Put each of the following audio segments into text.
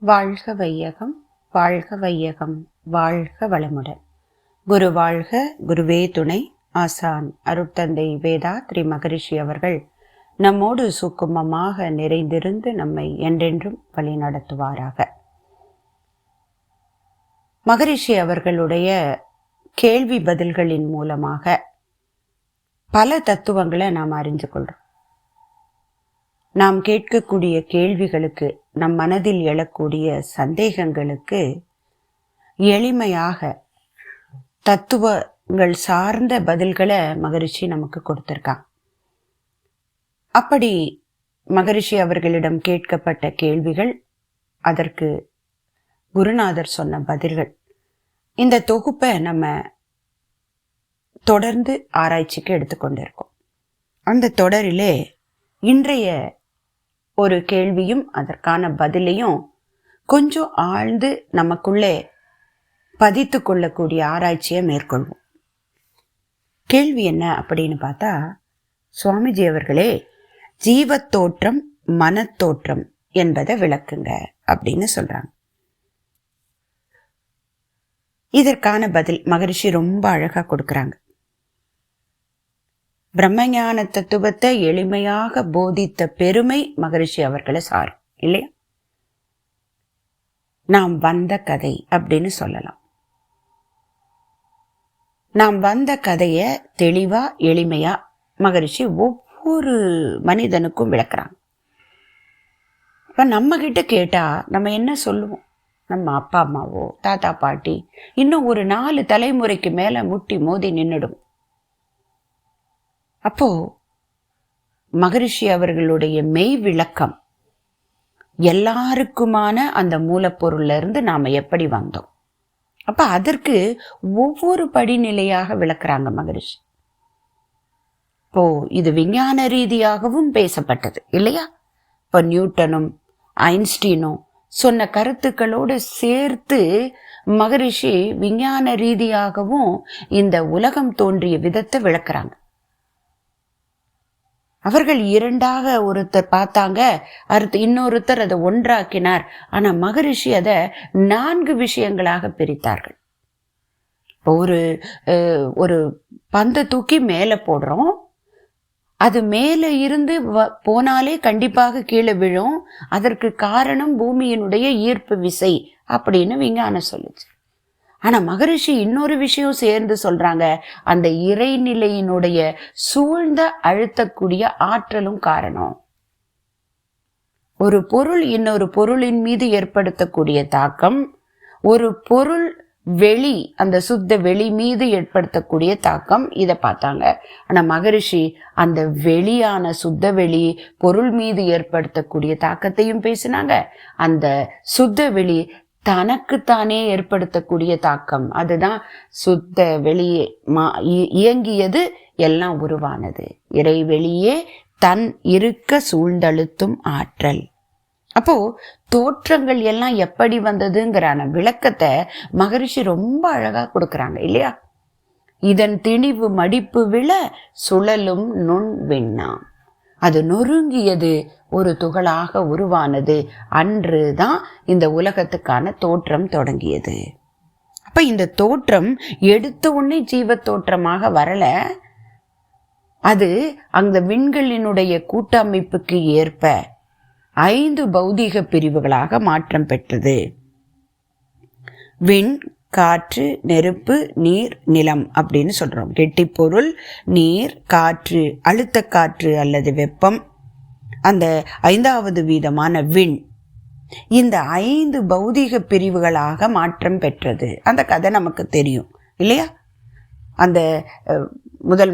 வாழ்க வையகம், வாழ்க வையகம், வாழ்க வளமுடன். குரு வாழ்க, குருவே துணை. ஆசான் அருட்தந்தை வேதாத்ரி மகரிஷி அவர்கள் நம்மோடு சுக்குமமாக நிறைந்திருந்து நம்மை என்றென்றும் வழி நடத்துவாராக. மகரிஷி அவர்களுடைய கேள்வி பதில்களின் மூலமாக பல தத்துவங்களை நாம் அறிந்து கொள்றோம். நாம் கேட்கக்கூடிய கேள்விகளுக்கு, நம் மனதில் எழக்கூடிய சந்தேகங்களுக்கு எளிமையாக தத்துவங்கள் சார்ந்த பதில்களை மகரிஷி நமக்கு கொடுத்திருக்காங்க. அப்படி மகரிஷி அவர்களிடம் கேட்கப்பட்ட கேள்விகள், அதற்கு குருநாதர் சொன்ன பதில்கள், இந்த தொகுப்பை நம்ம தொடர்ந்து ஆராய்ச்சிக்கு எடுத்துக்கொண்டிருக்கோம். அந்த தொடரிலே இன்றைய ஒரு கேள்வியும் அதற்கான பதிலையும் கொஞ்சம் ஆழ்ந்து நமக்குள்ளே பதித்து கொள்ளக்கூடிய ஆராய்ச்சியை மேற்கொள்வோம். கேள்வி என்ன அப்படின்னு பார்த்தா, சுவாமிஜி அவர்களே, ஜீவத்தோற்றம் மனத்தோற்றம் என்பதை விளக்குங்க அப்படின்னு சொல்றாங்க. இதற்கான பதில் மகரிஷி ரொம்ப அழகா கொடுக்கறாங்க. பிரம்மஞான தத்துவத்தை எளிமையாக போதித்த பெருமை மகரிஷி அவர்களை சாரும், இல்லையா? நாம் வந்த கதை அப்படின்னு சொல்லலாம். நாம் வந்த கதையை தெளிவா எளிமையா மகரிஷி ஒவ்வொரு மனிதனுக்கும் விளக்குறாங்க. இப்ப நம்ம கிட்ட கேட்டா நம்ம என்ன சொல்லுவோம்? நம்ம அப்பா அம்மாவோ தாத்தா பாட்டி இன்னும் ஒரு 4 தலைமுறைக்கு மேல முட்டி மோதி நின்றுடும். அப்போ மகரிஷி அவர்களுடைய மெய் விளக்கம், எல்லாருக்குமான அந்த மூலப்பொருள்ல இருந்து நாம எப்படி வந்தோம், அப்ப அதற்கு ஒவ்வொரு படிநிலையாக விளக்குறாங்க மகரிஷி. இப்போ இது விஞ்ஞான ரீதியாகவும் பேசப்பட்டது, இல்லையா? இப்போ நியூட்டனும் ஐன்ஸ்டீனும் சொன்ன கருத்துக்களோடு சேர்த்து மகரிஷி விஞ்ஞான ரீதியாகவும் இந்த உலகம் தோன்றிய விதத்தை விளக்குறாங்க. அவர்கள் 2ஆக ஒருத்தர் பார்த்தாங்க, அடுத்து இன்னொருத்தர் அதை ஒன்றாக்கினார். ஆனா மகரிஷி அதை 4 விஷயங்களாக பிரித்தார்கள். ஒரு பந்தை தூக்கி மேலே போடுறோம், அது மேலே இருந்து போனாலே கண்டிப்பாக கீழே விழும். அதற்கு காரணம் பூமியினுடைய ஈர்ப்பு விசை அப்படின்னு விஞ்ஞானம் சொல்லுச்சு. ஆனா மகரிஷி இன்னொரு விஷயம் சேர்ந்து சொல்றாங்க, அந்த இறைநிலையினுடைய சூழ்ந்த அழுத்தக்கூடிய ஆற்றலும் காரணம். ஒரு பொருள் இன்னொரு பொருளின் மீது ஏற்படுத்தக்கூடிய தாக்கம், ஒரு பொருள் வெளி, அந்த சுத்த வெளி மீது ஏற்படுத்தக்கூடிய தாக்கம், இதை பார்த்தாங்க. ஆனா மகரிஷி அந்த வெளியான சுத்த வெளி பொருள் மீது ஏற்படுத்தக்கூடிய தாக்கத்தையும் பேசினாங்க. அந்த சுத்த வெளி தனக்குத்தானே ஏற்படுத்தக்கூடிய தாக்கம், அதுதான் சுத்த வெளியே இயங்கியது, எல்லாம் உருவானது. இறைவெளியே தன் இருக்க சூழ்ந்தழுத்தும் ஆற்றல். அப்போ தோற்றங்கள் எல்லாம் எப்படி வந்ததுங்கிறான விளக்கத்தை மகரிஷி ரொம்ப அழகா கொடுக்கறாங்க, இல்லையா? இதன் திணிவு மடிப்பு விழ சுழலும் நுண் விண்ணாம், அது நொறுங்கியது, ஒரு துகளாக உருவானது. அன்றுதான் இந்த உலகத்துக்கான தோற்றம் தொடங்கியது. அப்ப இந்த தோற்றம் எடுத்த உடனே ஜீவ தோற்றமாக வரல. அது அந்த விண்களினுடைய கூட்டமைப்புக்கு ஏற்ப 5 பௌதீக பிரிவுகளாக மாற்றம் பெற்றது. விண், காற்று, நெருப்பு, நீர், நிலம் அப்படின்னு சொல்றோம். கெட்டிப்பொருள், நீர், காற்று, அழுத்த காற்று அல்லது வெப்பம், அந்த 5வது வீதமான விண், இந்த 5 பௌதீக பிரிவுகளாக மாற்றம் பெற்றது. அந்த கதை நமக்கு தெரியும், இல்லையா? அந்த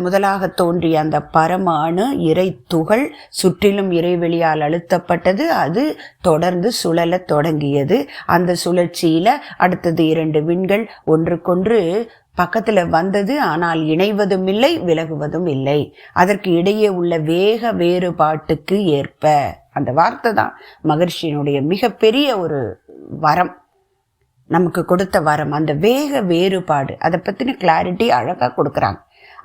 முதலாக தோன்றிய அந்த பரம அணு இறை துகள் சுற்றிலும் இறைவெளியால் அழுத்தப்பட்டது. அது தொடர்ந்து சுழல தொடங்கியது. அந்த சுழற்சியில அடுத்தது 2 விண்கள் ஒன்றுக்கொன்று பக்கத்துல வந்தது. ஆனால் இணைவதும் இல்லை, விலகுவதும் இல்லை. அதற்கு இடையே உள்ள வேக வேறுபாட்டுக்கு ஏற்ப, அந்த வார்த்தை தான் மகரிஷியினுடைய மிகப்பெரிய ஒரு வரம், நமக்கு கொடுத்த வரம். அந்த வேக வேறுபாடு, அதை பத்தின கிளாரிட்டி அழகா கொடுக்குறாங்க.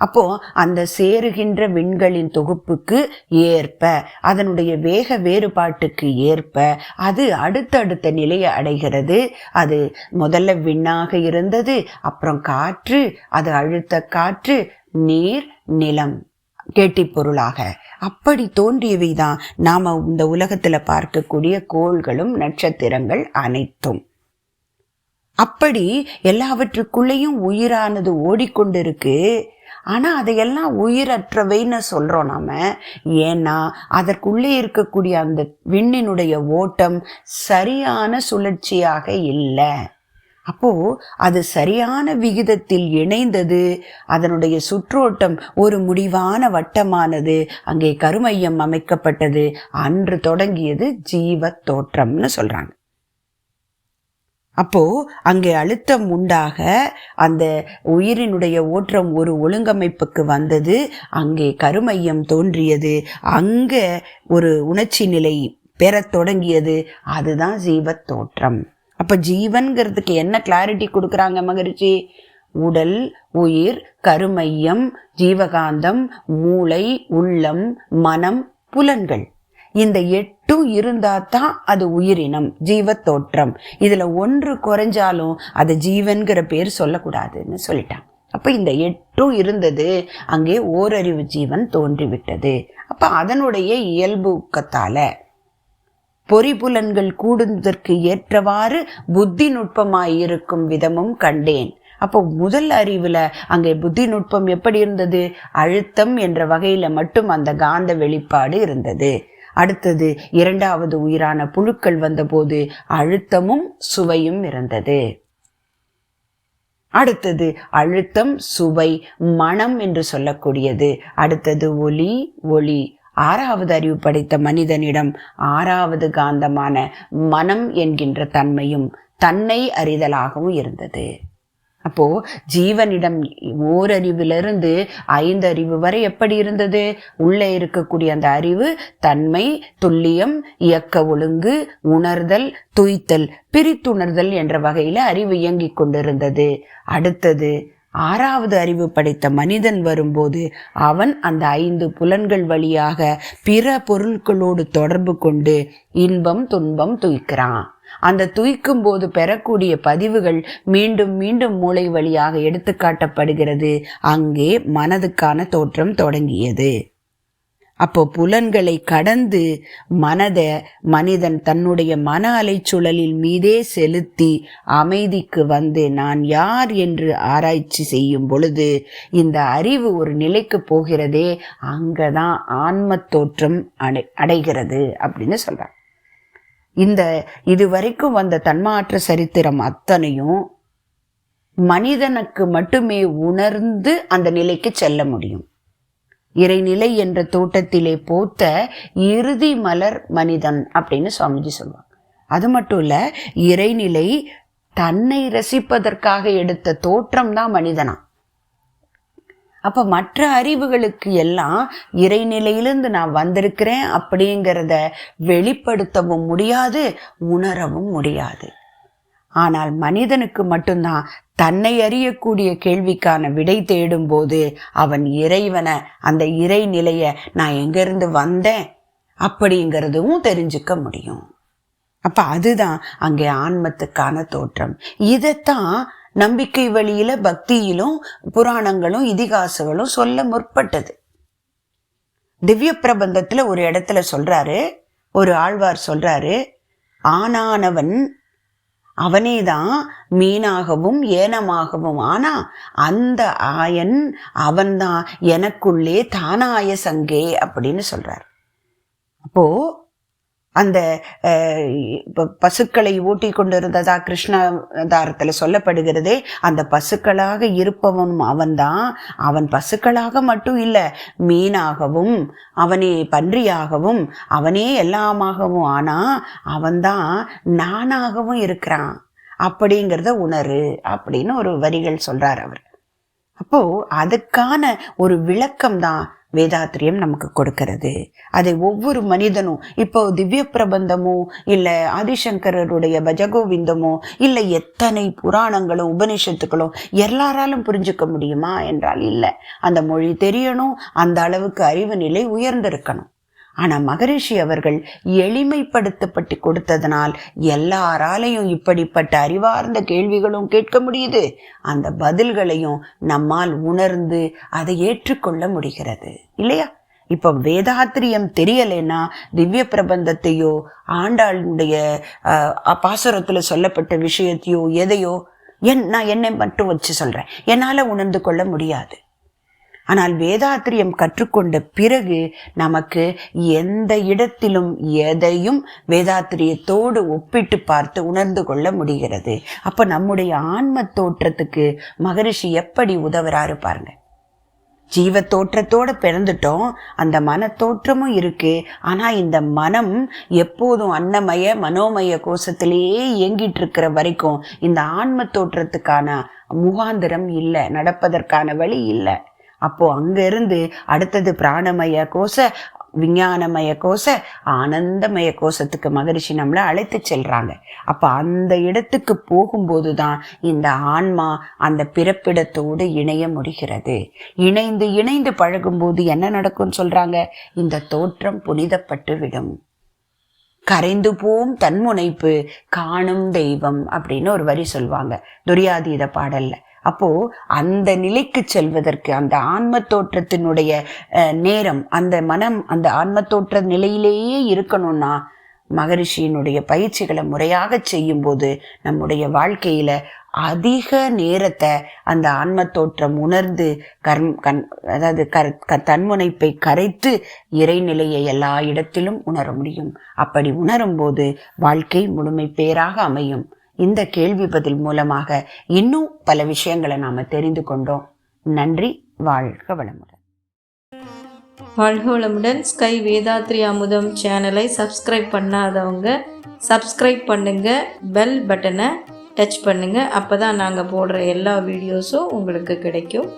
அப்போ அந்த சேருகின்ற விண்களின் தொகுப்புக்கு ஏற்ப, அதனுடைய வேக வேறுபாட்டுக்கு ஏற்ப அது அடுத்தடுத்த நிலையை அடைகிறது. அது முதல்ல விண்ணாக இருந்தது, அப்புறம் காற்று, அது அழுத்த காற்று, நீர், நிலம், கெட்டி பொருளாக அப்படி தோன்றியவைதான் நாம இந்த உலகத்துல பார்க்கக்கூடிய கோள்களும் நட்சத்திரங்கள் அனைத்தும். அப்படி எல்லாவற்றுக்குள்ளேயும் உயிரானது ஓடிக்கொண்டிருக்கு. ஆனா அதையெல்லாம் உயிரற்றவைன்னு சொல்றோம் நாம. ஏன்னா அதற்குள்ளே இருக்கக்கூடிய அந்த விண்ணினுடைய ஓட்டம் சரியான சுழற்சியாக இல்லை. அப்போ அது சரியான விகிதத்தில் இணைந்தது. அதனுடைய சுற்றோட்டம் ஒரு முடிவான வட்டமானது. அங்கே கருமையம் அமைக்கப்பட்டது. அன்று தொடங்கியது ஜீவ தோற்றம்னு சொல்றாங்க. அப்போ அங்கே அழுத்தம் உண்டாக அந்த உயிரினுடைய ஓட்டம் ஒரு ஒழுங்கமைப்புக்கு வந்தது. அங்கே கருமையம் தோன்றியது. அங்கே ஒரு உணர்ச்சி நிலை பெறத் தொடங்கியது. அதுதான் ஜீவ தோற்றம். அப்ப ஜீவன்கிறதுக்கு என்ன கிளாரிட்டி கொடுக்குறாங்க மகரிஷி? உடல், உயிர், கருமையம், ஜீவகாந்தம், மூளை, உள்ளம், மனம், புலன்கள், இந்த 8 இருந்தாதான் அது உயிரினம், ஜீவ தோற்றம். இதுல ஒன்று குறைஞ்சாலும் அது ஜீவன்கிற பேர் சொல்லக்கூடாதுன்னு சொல்லிட்டாங்க. அப்ப இந்த 8 இருந்தது, அங்கே ஓரறிவு ஜீவன் தோன்றிவிட்டது. அப்ப அதனுடைய இயல்புக்கத்தால பொறிபுலன்கள் கூடுவதற்கு ஏற்றவாறு புத்தி நுட்பமாயிருக்கும் விதமும் கண்டேன். அப்போ முதல் அறிவுல அங்கே புத்தி நுட்பம் எப்படி இருந்தது? அழுத்தம் என்ற வகையில மட்டும் அந்த காந்த வெளிப்பாடு இருந்தது. அடுத்தது இரண்டாவது உயிரான புழுக்கள் வந்தபோது அழுத்தமும் சுவையும் இருந்தது. அடுத்தது அழுத்தம், சுவை, மனம் என்று சொல்லக்கூடியது. அடுத்தது ஒளி. ஆறாவது அறிவு படைத்த மனிதனிடம் ஆறாவது காந்தமான மனம் என்கின்ற தன்மையும் தன்னை அறிதலாகவும் இருந்தது. அப்போ ஜீவனிடம் ஓரறிவிலிருந்து 5 அறிவு வரை எப்படி இருந்தது? உள்ளே இருக்கக்கூடிய அந்த அறிவு தன்மை, துல்லியம், இயக்க ஒழுங்கு, உணர்தல், துய்த்தல், பிரித்துணர்தல் என்ற வகையில அறிவு இயங்கிக் கொண்டிருந்தது. அடுத்தது ஆறாவது அறிவு படைத்த மனிதன் வரும்போது அவன் அந்த 5 புலன்கள் வழியாக பிற பொருட்களோடு தொடர்பு கொண்டு இன்பம் துன்பம் துய்க்கிறான். அந்த துய்க்கும் போது பெறக்கூடிய பதிவுகள் மீண்டும் மீண்டும் மூளை வழியாக எடுத்து காட்டப்படுகிறது. அங்கே மனதுக்கான தோற்றம் தொடங்கியது. அப்போ புலன்களை கடந்து மனிதன் தன்னுடைய மன அலைச்சுழலில் மீதே செலுத்தி அமைதிக்கு வந்து நான் யார் என்று ஆராய்ச்சி செய்யும் பொழுது இந்த அறிவு ஒரு நிலைக்கு போகிறதே, அங்கதான் ஆன்ம தோற்றம் அடைகிறது அப்படின்னு சொல்றாங்க. இதுவரைக்கும் வந்த தன்மாற்ற சரித்திரம் அத்தனையும் மனிதனுக்கு மட்டுமே உணர்ந்து அந்த நிலைக்கு செல்ல முடியும். இறைநிலை என்ற தோட்டத்திலே போத்த இறுதி மலர் மனிதன் அப்படின்னு சுவாமிஜி சொல்லுவாங்க. அது மட்டும் இல்ல, இறைநிலை தன்னை ரசிப்பதற்காக எடுத்த தோற்றம் தான் மனிதனா. அப்ப மற்ற அறிவுகளுக்கு எல்லாம் இறைநிலையிலிருந்து நான் வந்திருக்கிறேன் அப்படிங்கிறத வெளிப்படுத்தவும் முடியாது, உணரவும் முடியாது. ஆனால் மனிதனுக்கு மட்டும்தான் தன்னை அறியக்கூடிய கேள்விக்கான விடை தேடும் போது அவன் இறைவனை, அந்த இறைநிலைய நான் எங்கிருந்து வந்தேன் அப்படிங்கிறதும் தெரிஞ்சுக்க முடியும். அப்ப அதுதான் அங்கே ஆன்மத்துக்கான தோற்றம். இதைத்தான் நம்பிக்கை வழியில பக்தியிலும் புராணங்களும் இதிகாசங்களும் சொல்ல முற்பட்டது. திவ்ய பிரபந்தத்துல ஒரு இடத்துல சொல்றாரு, ஒரு ஆழ்வார் சொல்றாரு, ஆனானவன் அவனேதான் மீனாகவும் ஏனமாகவும் ஆனா அந்த ஆயன் அவன்தான் எனக்குள்ளே தானாய சங்கே அப்படின்னு சொல்றார். அப்போ அந்த பசுக்களை ஊட்டி கொண்டிருந்ததா கிருஷ்ணதாரத்துல சொல்லப்படுகிறதே, அந்த பசுக்களாக இருப்பவனும் அவன்தான். அவன் பசுக்களாக மட்டும் இல்லை, மீனாகவும் அவனே பன்றியாகவும் அவனே எல்லாமாகவும் ஆனா அவன்தான் நானாகவும் இருக்கிறான் அப்படிங்கிறத உணரு அப்படின்னு ஒரு வரிகள் சொல்றார் அவர். அப்போது அதுக்கான ஒரு விளக்கம் தான் வேதாத்திரியம் நமக்கு கொடுக்கிறது. அதை ஒவ்வொரு மனிதனும் இப்போ திவ்ய பிரபந்தமோ இல்லை ஆதிசங்கரருடைய பஜகோவிந்தமோ இல்லை எத்தனை புராணங்களும் உபனிஷத்துக்களும் எல்லாராலும் புரிஞ்சுக்க முடியுமா என்றால் இல்லை. அந்த மொழி தெரியணும், அந்த அளவுக்கு அறிவு நிலை உயர்ந்திருக்கணும். ஆனால் மகரிஷி அவர்கள் எளிமைப்படுத்தப்பட்டு கொடுத்ததனால் எல்லாராலையும் இப்படிப்பட்ட அறிவார்ந்த கேள்விகளும் கேட்க முடியுது. அந்த பதில்களையும் நம்மால் உணர்ந்து அதை ஏற்றுக்கொள்ள முடிகிறது இல்லையா? இப்போ வேதாத்திரியம் தெரியலைன்னா திவ்ய பிரபந்தத்தையோ ஆண்டாளுடைய பாசுரத்தில் சொல்லப்பட்ட விஷயத்தையோ எதையோ நான் என்னை மட்டும் வச்சு சொல்கிறேன், என்னால் உணர்ந்து கொள்ள முடியாது. ஆனால் வேதாத்திரியம் கற்றுக்கொண்ட பிறகு நமக்கு எந்த இடத்திலும் எதையும் வேதாத்திரியத்தோடு ஒப்பிட்டு பார்த்து உணர்ந்து கொள்ள முடிகிறது. அப்போ நம்முடைய ஆன்ம தோற்றத்துக்கு மகரிஷி எப்படி உதவுறாரு பாருங்க. ஜீவ தோற்றத்தோடு பிறந்துட்டோம், அந்த மன தோற்றமும் இருக்கு. ஆனால் இந்த மனம் எப்போதும் அன்னமய மனோமய கோஷத்திலேயே இயங்கிட்டு இருக்கிற வரைக்கும் இந்த ஆன்ம தோற்றத்துக்கான முகாந்திரம் இல்லை, நடப்பதற்கான வழி இல்லை. அப்போ அங்கிருந்து அடுத்தது பிராணமய கோஷ, விஞ்ஞானமய கோஷ, ஆனந்தமய கோஷத்துக்கு மகரிஷி நம்மளை அழைத்து செல்றாங்க. அப்போ அந்த இடத்துக்கு போகும்போது தான் இந்த ஆன்மா அந்த பிறப்பிடத்தோடு இணைய முடிகிறது. இணைந்து இணைந்து பழகும்போது என்ன நடக்கும்னு சொல்றாங்க, இந்த தோற்றம் புனிதப்பட்டு விடும். கரைந்து போம் தன்முனைப்பு காணும் தெய்வம் அப்படின்னு ஒரு வரி சொல்லுவாங்க துரியாதீத பாடல்ல. அப்போ அந்த நிலைக்கு செல்வதற்கு அந்த ஆன்ம தோற்றத்தினுடைய நேரம், அந்த மனம் அந்த ஆன்ம தோற்ற நிலையிலேயே இருக்கணும்னா மகரிஷியினுடைய பயிற்சிகளை முறையாக செய்யும்போது நம்முடைய வாழ்க்கையில அதிக நேரத்தை அந்த ஆன்ம தோற்றம் உணர்ந்து அதாவது தன்முனைப்பை கரைத்து இறைநிலையை எல்லா இடத்திலும் உணர முடியும். அப்படி உணரும் போது வாழ்க்கை முழுமை பேராக அமையும். இந்த கேள்வி பதில் மூலமாக இன்னும் பல விஷயங்களை நாம் தெரிந்து கொண்டோம். நன்றி. வாழ்க வளமுடன். வாழ்க வளமுடன். ஸ்கை வேதாத்ரி அமுதம் சேனலை சப்ஸ்கிரைப் பண்ணாதவங்க சப்ஸ்கிரைப் பண்ணுங்க, பெல் பட்டனை டச் பண்ணுங்க. அப்போ தான் நாங்கள் போடுற எல்லா வீடியோஸும் உங்களுக்கு கிடைக்கும்.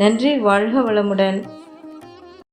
நன்றி. வாழ்க வளமுடன்.